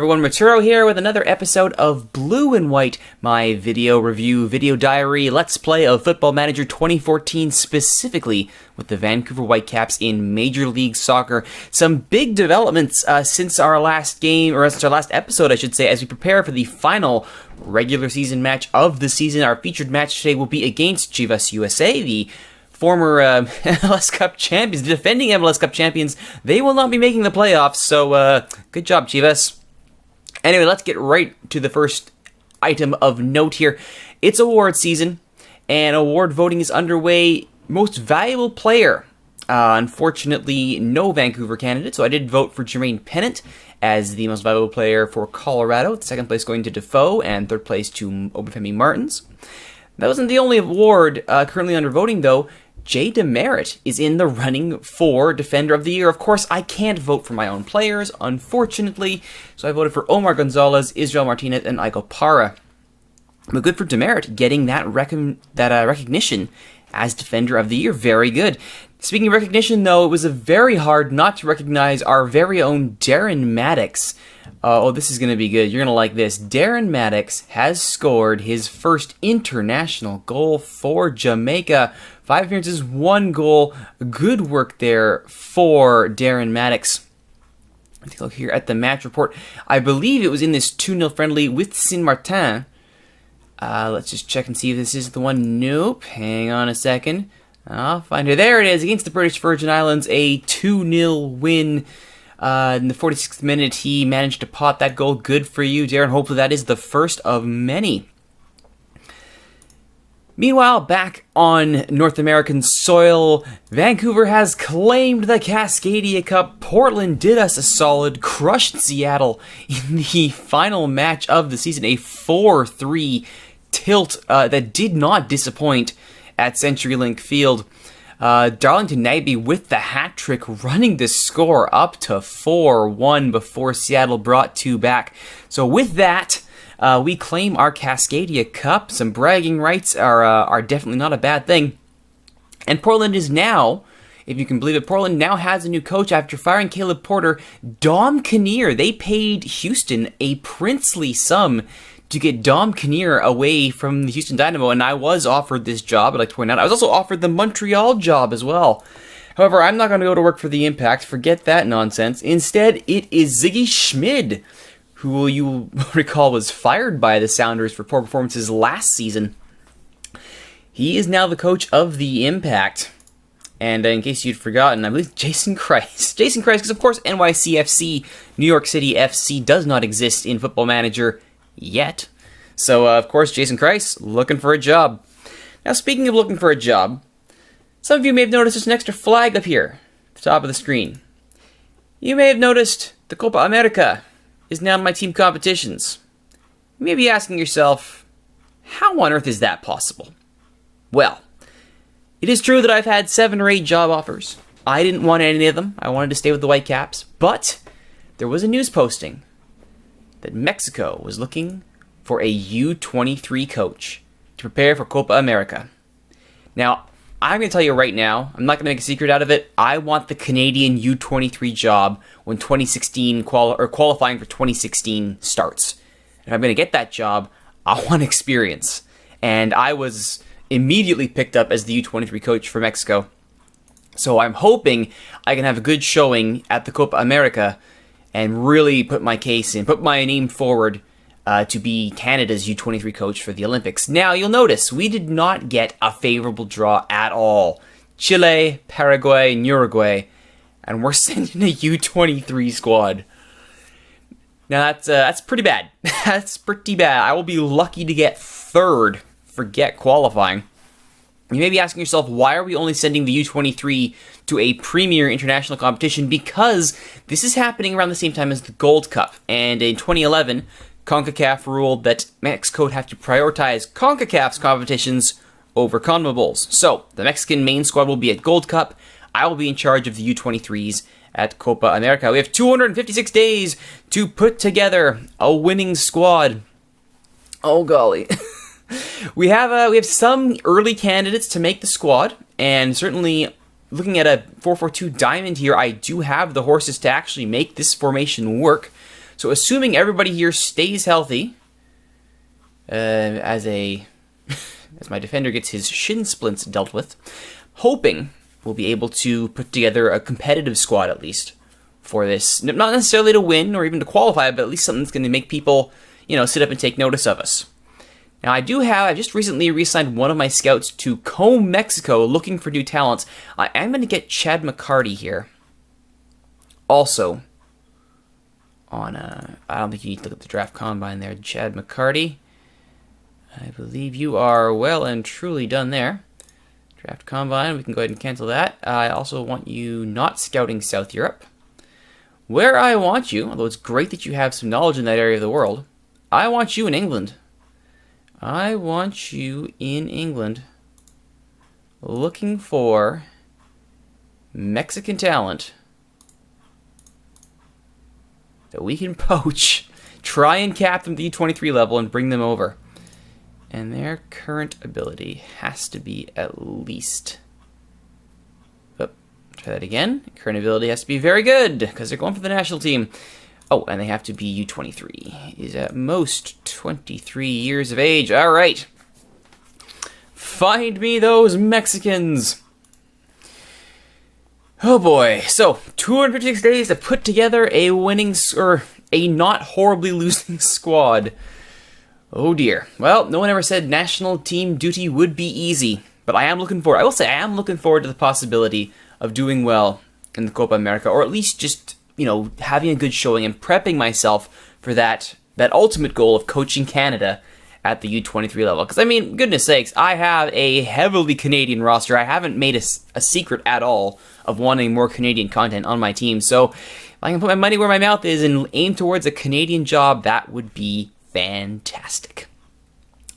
Everyone, Rituro here with another episode of Blue and White, my video review, video diary, let's play of Football Manager 2014, specifically with the Vancouver Whitecaps in Major League Soccer. Some big developments since our last game, or since our last episode, I should say, as we prepare for the final regular season match of the season. Our featured match today will be against Chivas USA, the former MLS Cup champions, defending MLS Cup champions. They will not be making the playoffs, so good job, Chivas. Anyway, let's get right to the first item of note here. It's award season, and award voting is underway. Most valuable player. Unfortunately, no Vancouver candidate, so I did vote for Jermaine Pennant as the most valuable player for Colorado. Second place going to Defoe, and third place to Obafemi Martins. That wasn't the only award currently under voting, though. Jay Demerit is in the running for Defender of the Year. Of course, I can't vote for my own players, unfortunately, so I voted for Omar Gonzalez, Israel Martinez, and Iko Para. But good for Demerit getting that recognition as Defender of the Year. Very good. Speaking of recognition, though, it was very hard not to recognize our very own Darren Maddox. This is going to be good. You're going to like this. Darren Maddox has scored his first international goal for Jamaica. 5 appearances, 1 goal. Good work there for Darren Maddox. Let's look here at the match report. I believe it was in this 2-0 friendly with Saint-Martin. Let's just check and see if this is the one. Nope. Hang on a second. I'll find her. There it is. Against the British Virgin Islands, a 2-0 win. In the 46th minute, he managed to pot that goal. Good for you, Darren. Hopefully that is the first of many. Meanwhile, back on North American soil, Vancouver has claimed the Cascadia Cup. Portland did us a solid, crushed Seattle in the final match of the season. A 4-3 tilt that did not disappoint at CenturyLink Field. Darlington Nagbe with the hat trick, running the score up to 4-1 before Seattle brought 2 back. So with that, we claim our Cascadia Cup. Some bragging rights are definitely not a bad thing. And Portland is now, if you can believe it, Portland now has a new coach after firing Caleb Porter. Dom Kinnear, they paid Houston a princely sum to get Dom Kinnear away from the Houston Dynamo, and I was offered this job. I'd like to point out, I was also offered the Montreal job as well. However, I'm not going to go to work for the Impact. Forget that nonsense. Instead, it is Ziggy Schmid, who you will recall was fired by the Sounders for poor performances last season. He is now the coach of the Impact. And in case you'd forgotten, I believe Jason Kreis. Jason Kreis, because of course NYCFC, New York City FC, does not exist in Football Manager yet. So, of course, Jason Kreis, looking for a job. Now, speaking of looking for a job, some of you may have noticed there's an extra flag up here at the top of the screen. You may have noticed the Copa America is now in my team competitions. You may be asking yourself, how on earth is that possible? Well, it is true that I've had 7 or 8 job offers. I didn't want any of them. I wanted to stay with the Whitecaps. But there was a news posting that Mexico was looking for a U23 coach to prepare for Copa America. Now, I'm going to tell you right now, I'm not going to make a secret out of it. I want the Canadian U23 job when 2016 qualifying for 2016 starts. If I'm going to get that job, I want experience. And I was immediately picked up as the U23 coach for Mexico. So I'm hoping I can have a good showing at the Copa America and really put my case in, put my name forward to be Canada's U23 coach for the Olympics. Now, you'll notice we did not get a favorable draw at all. Chile, Paraguay, and Uruguay, and we're sending a U23 squad. Now, that's pretty bad. That's pretty bad. I will be lucky to get 3rd. Forget qualifying. You may be asking yourself, why are we only sending the U23 to a premier international competition? Because this is happening around the same time as the Gold Cup. And in 2011, CONCACAF ruled that Mexico would have to prioritize CONCACAF's competitions over CONMEBOL's. So, the Mexican main squad will be at Gold Cup. I will be in charge of the U23s at Copa America. We have 256 days to put together a winning squad. Oh, golly. We have some early candidates to make the squad, and certainly looking at a 4-4-2 diamond here, I do have the horses to actually make this formation work. So assuming everybody here stays healthy, as my defender gets his shin splints dealt with, hoping we'll be able to put together a competitive squad at least for this. Not necessarily to win or even to qualify, but at least something that's going to make people, sit up and take notice of us. Now, I've just recently reassigned one of my scouts to Combe, Mexico, looking for new talents. I am going to get Chad McCarty here. Also, I don't think you need to look at the draft combine there, Chad McCarty. I believe you are well and truly done there. Draft combine, we can go ahead and cancel that. I also want you not scouting South Europe. Where I want you, although it's great that you have some knowledge in that area of the world, I want you in England. I want you in England looking for Mexican talent that we can poach, try and cap them to the U23 level and bring them over. And their current ability has to be at least... try that again. Current ability has to be very good because they're going for the national team. Oh, and they have to be U23. Is at most 23 years of age. All right. Find me those Mexicans. Oh boy. So, 256 days to put together a winning, or a not horribly losing squad. Oh dear. Well, no one ever said national team duty would be easy, but I am looking forward to the possibility of doing well in the Copa America, or at least just, having a good showing and prepping myself for that ultimate goal of coaching Canada at the U23 level. Because, goodness sakes, I have a heavily Canadian roster. I haven't made a secret at all of wanting more Canadian content on my team. So, if I can put my money where my mouth is and aim towards a Canadian job, that would be fantastic.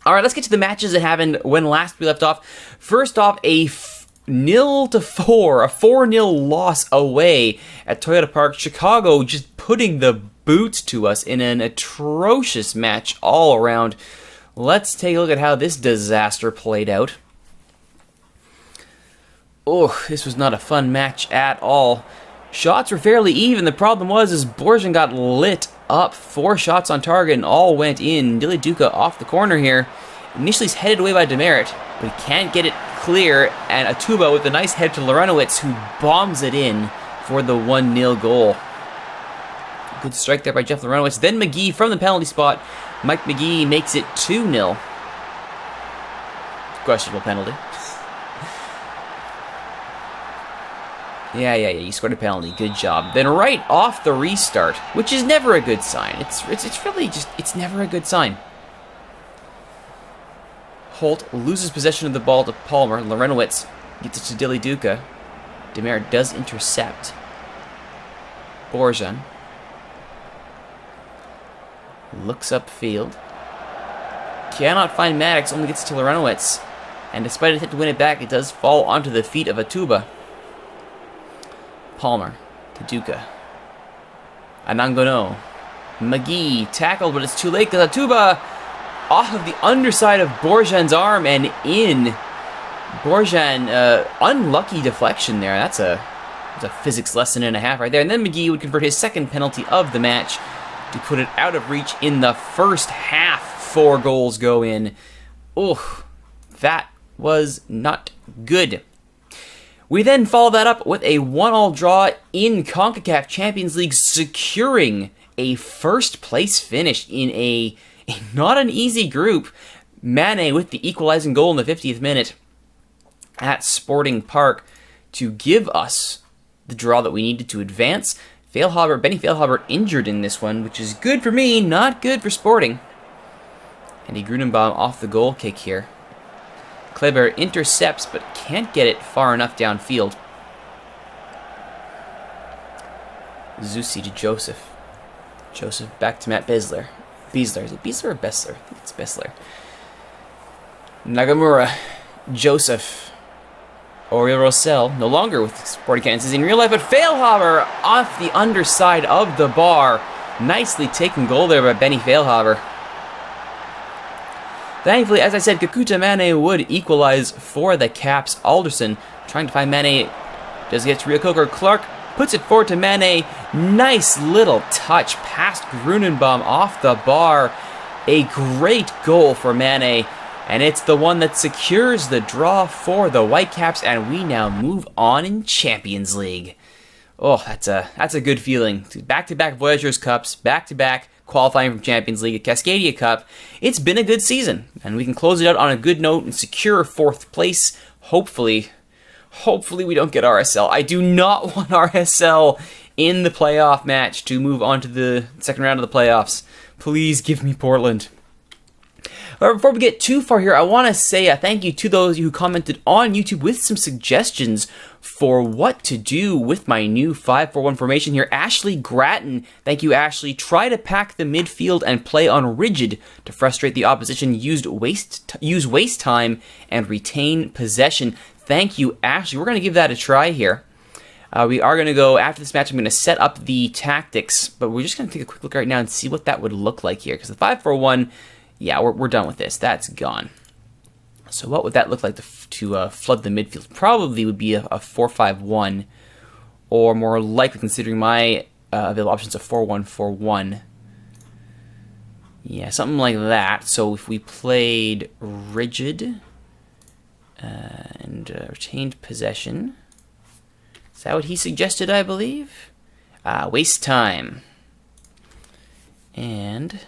All right, let's get to the matches that happened when last we left off. First off, a 4-0 loss away at Toyota Park. Chicago just putting the boots to us in an atrocious match all around. Let's take a look at how this disaster played out. Oh, this was not a fun match at all. Shots were fairly even. The problem was Borjan got lit up. 4 shots on target and all went in. Dilly Duca off the corner here. Initially he's headed away by Demerit, but he can't get it clear, and Atuba with a nice head to Lorenowitz, who bombs it in for the 1-0 goal. Good strike there by Jeff Lorenowitz. Then McGee from the penalty spot. Mike McGee makes it 2-0. Questionable penalty. Yeah, you scored a penalty. Good job. Then right off the restart, which is never a good sign. It's really just, it's never a good sign. Holt loses possession of the ball to Palmer. Lorenowitz gets it to Dilly Duca. Demerit does intercept Borjan. Looks upfield. Cannot find Maddox, only gets it to Lorenowitz. And despite an attempt to win it back, it does fall onto the feet of Atuba. Palmer to Duca. Anangono. McGee tackled, but it's too late because Atuba off of the underside of Borjan's arm and in. Borjan, unlucky deflection there. That's a physics lesson and a half right there. And then McGee would convert his second penalty of the match to put it out of reach in the first half. 4 goals go in. Oh, that was not good. We then follow that up with a 1-1 draw in CONCACAF Champions League, securing a first place finish in a not an easy group. Mane with the equalizing goal in the 50th minute at Sporting Park to give us the draw that we needed to advance. Benny Feilhaber injured in this one, which is good for me, not good for Sporting. And Grudenbaum off the goal kick here. Kleber intercepts, but can't get it far enough downfield. Zusi to Joseph. Joseph back to Matt Besler. Is it Besler or Bessler? I think it's Bessler. Nagamura. Joseph. Oriel Rossell, no longer with Sporting Kansas in real life, but Feilhaber off the underside of the bar. Nicely taken goal there by Benny Feilhaber. Thankfully, as I said, Kakuta Mane would equalize for the Caps. Alderson trying to find Mane. Does get to Rio Coker. Clark puts it forward to Mane. Nice little touch past Grunenbaum off the bar. A great goal for Mane, and it's the one that secures the draw for the Whitecaps, and we now move on in Champions League. Oh, that's a good feeling. Back-to-back Voyageurs Cups, back-to-back qualifying from Champions League at Cascadia Cup. It's been a good season, and we can close it out on a good note and secure 4th place. Hopefully we don't get RSL. I do not want RSL in the playoff match to move on to the second round of the playoffs. Please give me Portland. However, before we get too far here, I want to say a thank you to those who commented on YouTube with some suggestions for what to do with my new 5-4-1 formation here. Ashley Gratton, thank you, Ashley. Try to pack the midfield and play on rigid to frustrate the opposition. Use waste time and retain possession. Thank you, Ashley. We're going to give that a try here. We are going to go, after this match, I'm going to set up the tactics, but we're just going to take a quick look right now and see what that would look like here, because the 5-4-1, yeah, we're done with this. That's gone. So what would that look like to flood the midfield? Probably would be a 4-5-1, or more likely, considering my available options, a 4-1-4-1. Yeah, something like that. So if we played rigid and retained possession, is that what he suggested, I believe? Waste time. And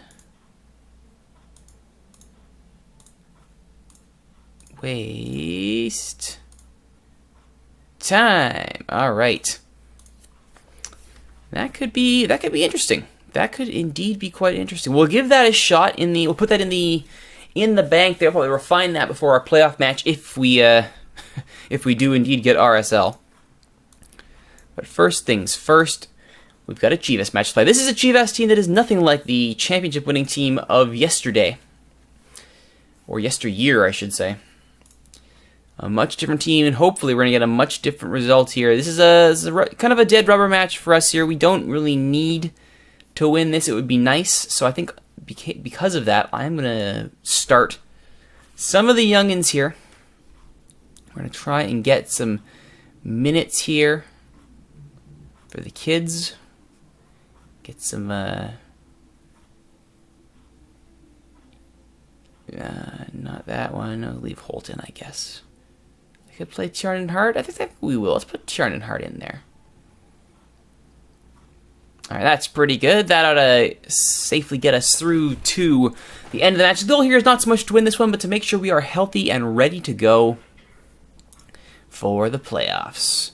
waste time. All right. That could be interesting. That could indeed be quite interesting. We'll give that a shot we'll put that in the bank there. Probably refine that before our playoff match if we do indeed get RSL. But first things first, we've got a Chivas match to play. This is a Chivas team that is nothing like the championship winning team of yesterday. Or yesteryear, I should say. A much different team, and hopefully we're going to get a much different result here. This is a kind of a dead rubber match for us here. We don't really need to win this. It would be nice. So I think because of that, I'm going to start some of the youngins here. We're going to try and get some minutes here for the kids. Get some not that one. I'll leave Holt in, I guess. I could play Tiernan Hart. I think we will. Let's put Tiernan Hart in there. Alright, that's pretty good. That ought to safely get us through to the end of the match. The goal here is not so much to win this one, but to make sure we are healthy and ready to go for the playoffs.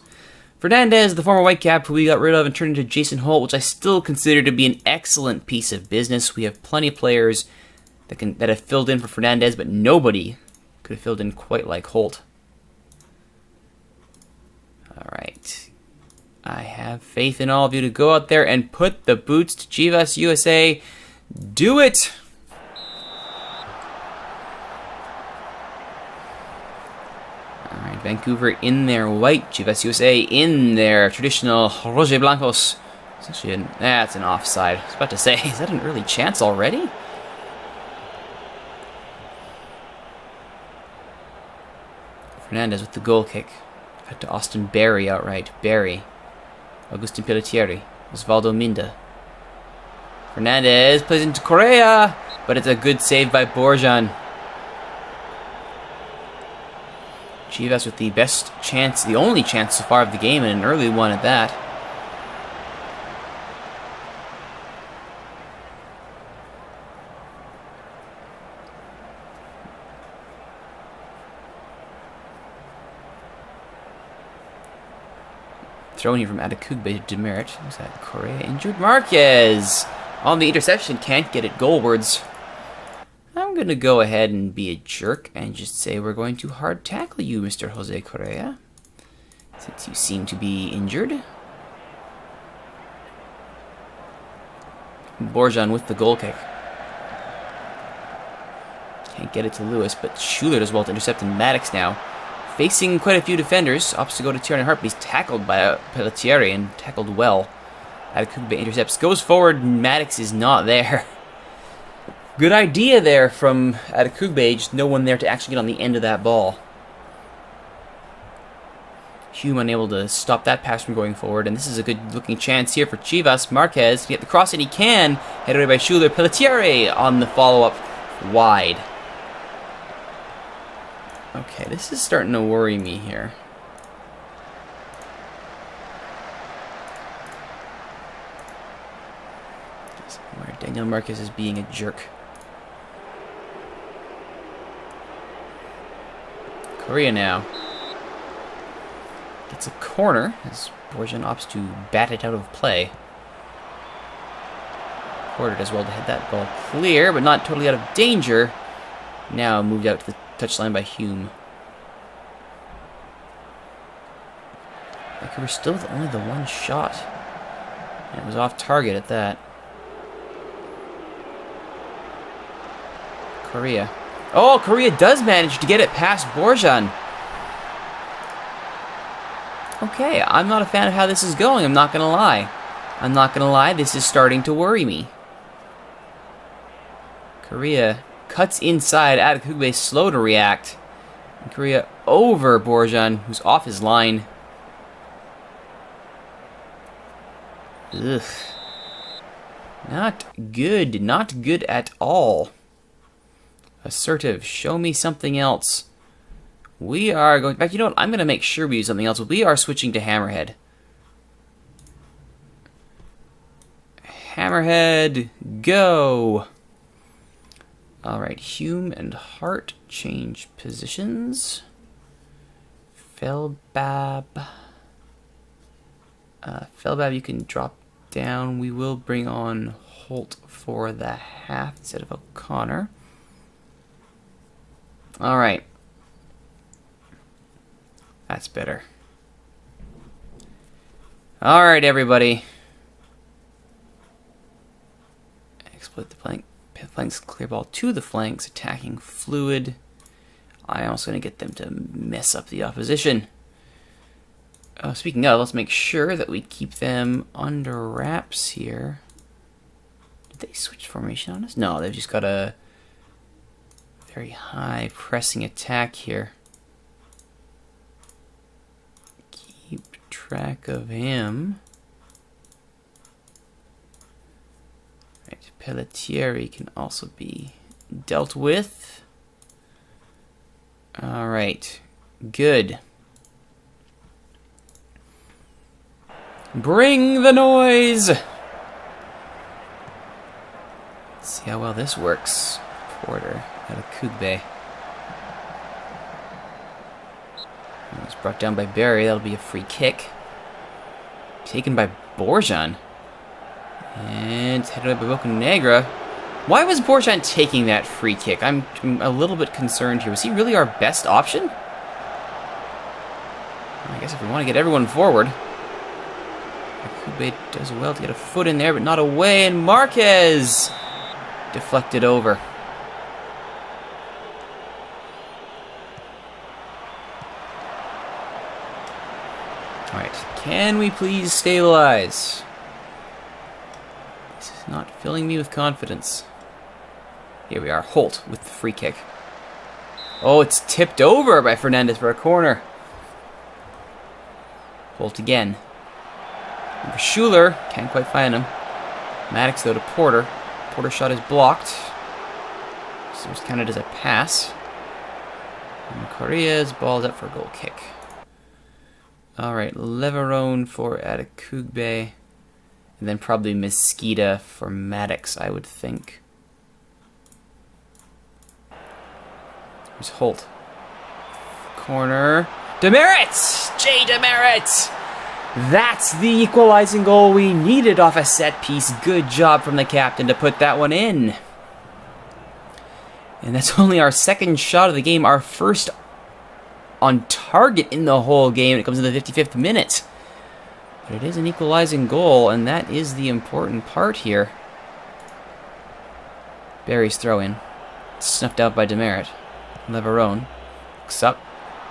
Fernandez, the former Whitecap, who we got rid of and turned into Jason Holt, which I still consider to be an excellent piece of business. We have plenty of players that have filled in for Fernandez, but nobody could have filled in quite like Holt. Alright. I have faith in all of you to go out there and put the boots to Chivas USA. Do it! Alright, Vancouver in their white, Chivas USA in their traditional Roger Blancos. That's an offside. I was about to say, is that an early chance already? Fernandez with the goal kick. Cut to Austin Berry outright. Berry. Agustin Pelletieri. Osvaldo Minda. Fernandez plays into Correa, but it's a good save by Borjan. Chivas with the best chance, the only chance so far of the game, and an early one at that. Thrown here from Adekugbe to Demerit. Who's that? Correa injured. Marquez on the interception. Can't get it goalwards. I'm going to go ahead and be a jerk and just say we're going to hard tackle you, Mr. Jose Correa, since you seem to be injured. Borjan with the goal kick. Can't get it to Lewis, but Schuler does well to intercept, and Maddox now facing quite a few defenders. Opts to go to Tiernan Hart, but he's tackled by Pelletieri and tackled well. Adekugbe intercepts, goes forward, Maddox is not there. Good idea there from Adekugbe, just no one there to actually get on the end of that ball. Hume unable to stop that pass from going forward, and this is a good-looking chance here for Chivas. Marquez to get the cross, and he can. Headed away by Schuler. Pelletieri on the follow-up wide. Okay, this is starting to worry me here. Where Daniel Marquez is being a jerk. Korea now. Gets a corner as Borjan opts to bat it out of play. Porter does well to head that ball clear, but not totally out of danger. Now moved out to the touchline by Hume. Vancouver still with only the one shot. And it was off target at that. Korea. Oh, Korea does manage to get it past Borjan. Okay, I'm not a fan of how this is going, I'm not going to lie. I'm not going to lie, this is starting to worry me. Korea cuts inside, Adekugbe slow to react. And Korea over Borjan, who's off his line. Ugh. Not good, not good at all. Assertive, show me something else. We are going back. You know what? I'm going to make sure we use something else. We are switching to Hammerhead. Hammerhead, go. All right, Hume and Hart change positions. Felbab. Felbab, you can drop down. We will bring on Holt for the half instead of O'Connor. All right. That's better. All right, everybody. Exploit the flanks, clear ball to the flanks, attacking fluid. I am also going to get them to mess up the opposition. Speaking of, let's make sure that we keep them under wraps here. Did they switch formation on us? No, they've just got a very high pressing attack here. Keep track of him. Right, Pelletieri can also be dealt with. All right, good. Bring the noise! Let's see how well this works. Porter out of Kugbe. It was brought down by Barry. That'll be a free kick. Taken by Borjan. And headed by Bocanegra. Why was Borjan taking that free kick? I'm a little bit concerned here. Was he really our best option? I guess if we want to get everyone forward. Kugbe does well to get a foot in there, but not away. And Marquez deflected over. Alright, can we please stabilize? This is not filling me with confidence. Here we are, Holt with the free kick. Oh, it's tipped over by Fernandez for a corner. Holt again. And for Schuler, can't quite find him. Maddox though to Porter. Porter's shot is blocked. So it's counted as a pass. And Correa's ball's up for a goal kick. Alright, Leverone for Adekugbe. And then probably Mesquita for Maddox, I would think. Here's Holt. Corner. Demerit! Jay Demerit! That's the equalizing goal we needed off a set piece. Good job from the captain to put that one in. And that's only our second shot of the game, our first on target in the whole game. It comes in the 55th minute. But it is an equalizing goal, and that is the important part here. Barry's throw-in. Snuffed out by Demerit. Leverone looks up.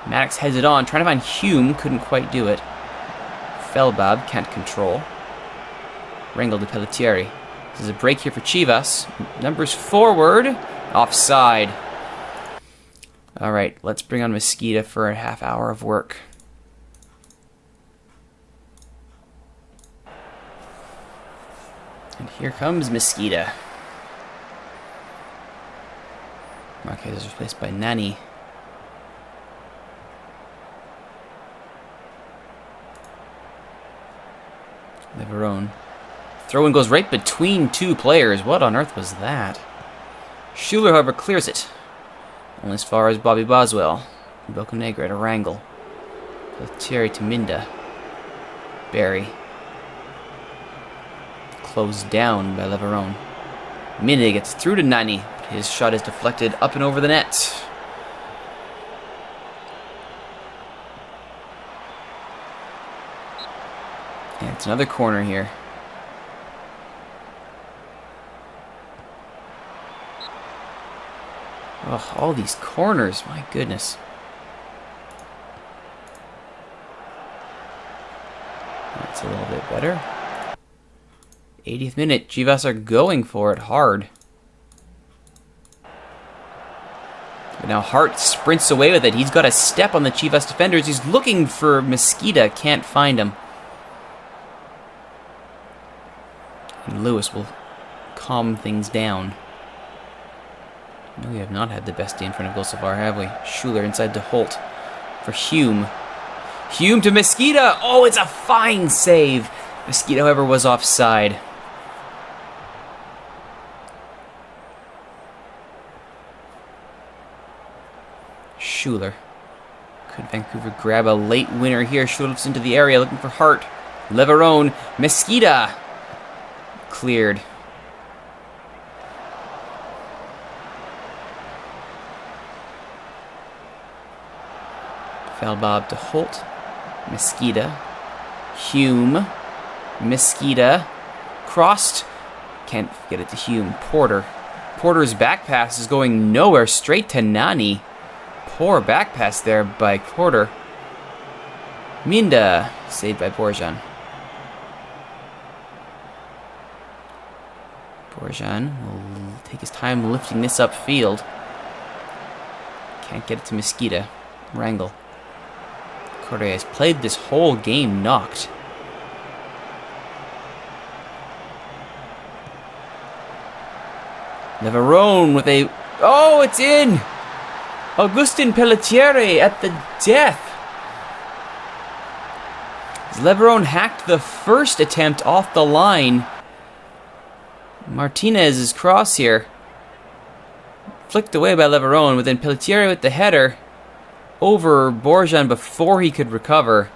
Maddox heads it on, trying to find Hume, couldn't quite do it. Felbab can't control. Rangel to Pelletieri. This is a break here for Chivas. Numbers forward. Offside. Alright, let's bring on Mesquita for a half hour of work. And here comes Mosqueda. Marquez is replaced by Nani. Leverone. Throw-in goes right between two players. What on earth was that? Schuler, however, clears it. Only as far as Bobby Boswell. Bocanegra at a wrangle. Thierry to Minda. Barry. Closed down by Leverone. Minda gets through to Nani. His shot is deflected up and over the net. And it's another corner here. Oh, all these corners, my goodness. That's a little bit better. 80th minute, Chivas are going for it hard. But now Hart sprints away with it. He's got a step on the Chivas defenders. He's looking for Mosqueda, can't find him. And Lewis will calm things down. No, we have not had the best day in front of goal so far, have we? Schuler inside to Holt for Hume. Hume to Mosqueda. Oh, it's a fine save. Mosqueda, however, was offside. Schuler. Could Vancouver grab a late winner here? Schuler looks into the area looking for Hart. Leverone. Mosqueda. Cleared. Foul bob to Holt. Mosqueda. Hume. Mosqueda. Crossed. Can't get it to Hume. Porter. Porter's back pass is going nowhere. Straight to Nani. Poor back pass there by Porter. Minda. Saved by Borjan. Borjan will take his time lifting this upfield. Can't get it to Mosqueda. Wrangle. Correa has played this whole game knocked. Leverone with a... Oh, it's in! Augustin Pelletier at the death. Leverone hacked the first attempt off the line. Martinez's cross here. Flicked away by Leverone, but then Pelletier with the header over Borjan before he could recover.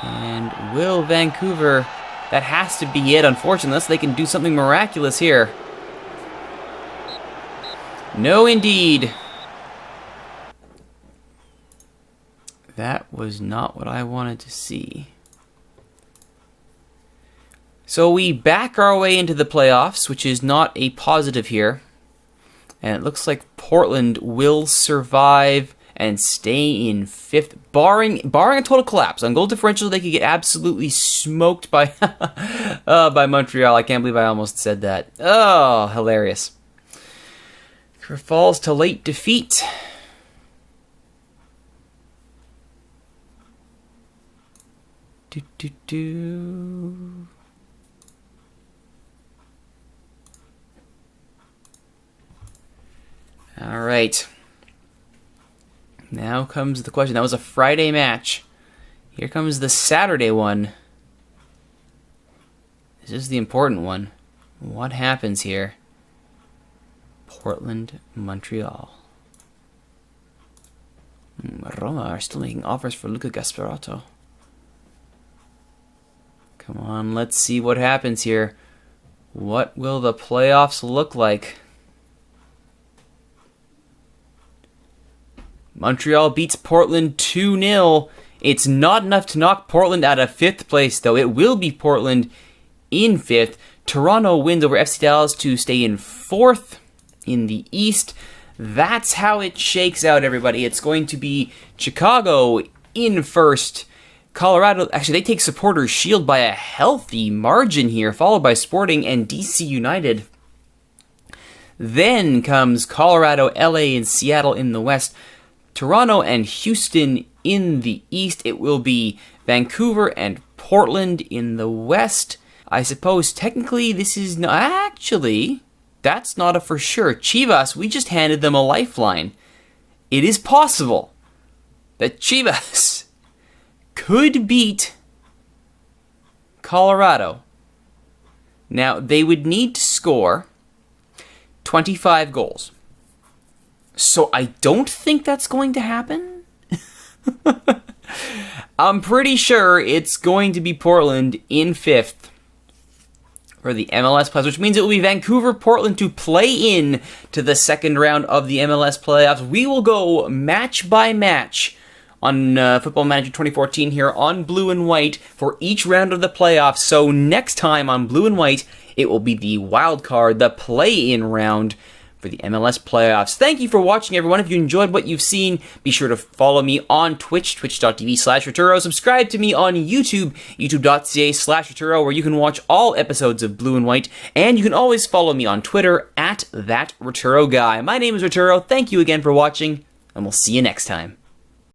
And will Vancouver... That has to be it, unfortunately, unless they can do something miraculous here. No, indeed. That was not what I wanted to see. So we back our way into the playoffs, which is not a positive here. And it looks like Portland will survive and stay in 5th, barring a total collapse. On goal differential, they could get absolutely smoked by by Montreal. I can't believe I almost said that. Oh, hilarious. Falls to late defeat. All right. Now comes the question. That was a Friday match. Here comes the Saturday one. This is the important one. What happens here? Portland, Montreal. Roma are still making offers for Luca Gasperato. Come on, let's see what happens here. What will the playoffs look like? Montreal beats Portland 2-0. It's not enough to knock Portland out of 5th place, though. It will be Portland in 5th. Toronto wins over FC Dallas to stay in 4th in the East. That's how it shakes out, everybody. It's going to be Chicago in 1st. Colorado, actually, they take Supporters Shield by a healthy margin here, followed by Sporting and DC United. Then comes Colorado, LA, and Seattle in the West. Toronto and Houston in the East. It will be Vancouver and Portland in the West. I suppose technically this is not... Actually, that's not a for sure. Chivas, we just handed them a lifeline. It is possible that Chivas could beat Colorado. Now, they would need to score 25 goals. So I don't think that's going to happen. I'm pretty sure it's going to be Portland in 5th for the MLS playoffs, which means it will be Vancouver, Portland to play in to the second round of the MLS playoffs. We will go match by match on Football Manager 2014 here on Blue and White for each round of the playoffs. So next time on Blue and White, it will be the wild card, the play-in round for the MLS playoffs. Thank you for watching, everyone. If you enjoyed what you've seen, be sure to follow me on Twitch, twitch.tv/Rituro. Subscribe to me on YouTube, youtube.ca/Rituro, where you can watch all episodes of Blue and White. And you can always follow me on Twitter @ThatRituroGuy. My name is Rituro. Thank you again for watching, and we'll see you next time.